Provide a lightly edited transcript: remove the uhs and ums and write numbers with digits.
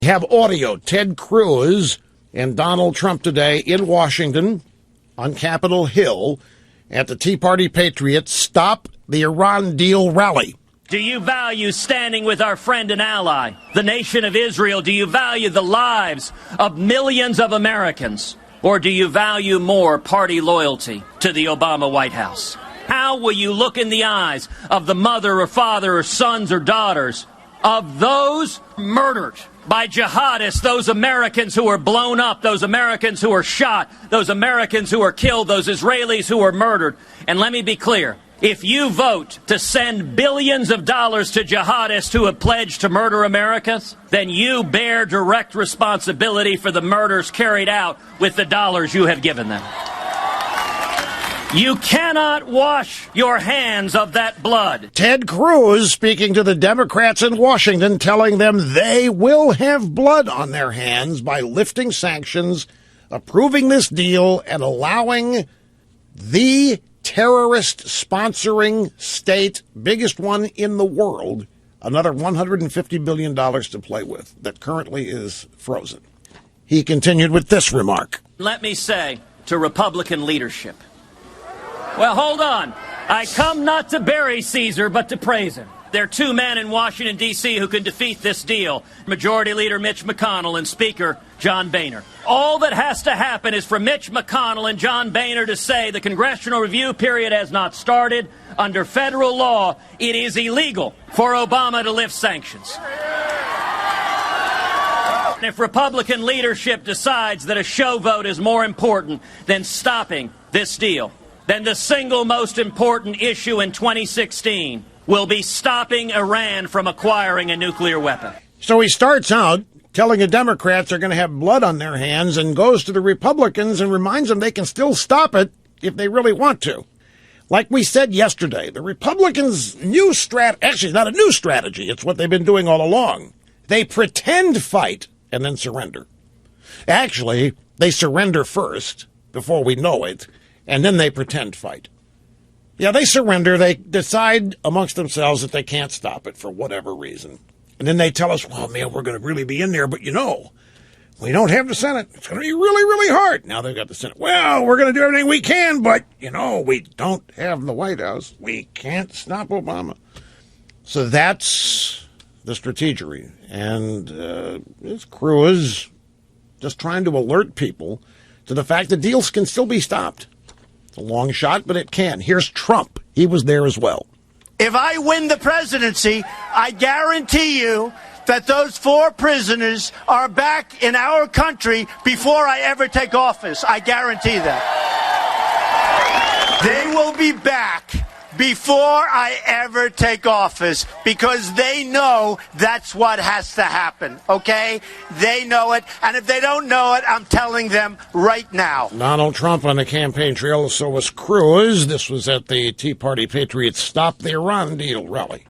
Have audio. Ted Cruz and Donald Trump today in Washington on Capitol Hill at the Tea Party Patriots Stop the Iran Deal rally. Do you value standing with our friend and ally, the nation of Israel? Do you value the lives of millions of Americans? Or do you value more party loyalty to the Obama White House? How will you look in the eyes of the mother or father or sons or daughters of those murdered by jihadists, those Americans who were blown up, those Americans who were shot, those Americans who were killed, those Israelis who were murdered? And let me be clear. If you vote to send billions of dollars to jihadists who have pledged to murder Americans, then you bear direct responsibility for the murders carried out with the dollars you have given them. You cannot wash your hands of that blood. Ted Cruz speaking to the Democrats in Washington, telling them they will have blood on their hands by lifting sanctions, approving this deal, and allowing the terrorist sponsoring state, biggest one in the world, another $150 billion to play with that currently is frozen. He continued with this remark. Let me say to Republican leadership, well, hold on. I come not to bury Caesar, but to praise him. There are two men in Washington, D.C. who can defeat this deal, Majority Leader Mitch McConnell and Speaker John Boehner. All that has to happen is for Mitch McConnell and John Boehner to say the congressional review period has not started. Under federal law, it is illegal for Obama to lift sanctions. If Republican leadership decides that a show vote is more important than stopping this deal, then the single most important issue in 2016 will be stopping Iran from acquiring a nuclear weapon. So he starts out telling the Democrats they're going to have blood on their hands and goes to the Republicans and reminds them they can still stop it if they really want to. Like we said yesterday, the Republicans' new actually, it's not a new strategy. It's what they've been doing all along. They pretend fight and then surrender. Actually, they surrender first before we know it, and then they pretend fight. Yeah, they surrender. They decide amongst themselves that they can't stop it for whatever reason. And then they tell us, well, man, we're going to really be in there, but we don't have the Senate. It's going to be really, really hard. Now they've got the Senate. Well, we're going to do everything we can, but, we don't have the White House. We can't stop Obama. So that's the strategery. And this Cruz just trying to alert people to the fact that deals can still be stopped. It's a long shot, but it can. Here's Trump. He was there as well. If I win the presidency, I guarantee you that those 4 prisoners are back in our country before I ever take office. I guarantee that. They will be back before I ever take office because they know that's what has to happen, okay? They know it, and if they don't know it, I'm telling them right now. Donald Trump on the campaign trail, so was Cruz. This was at the Tea Party Patriots Stop the Iran Deal rally.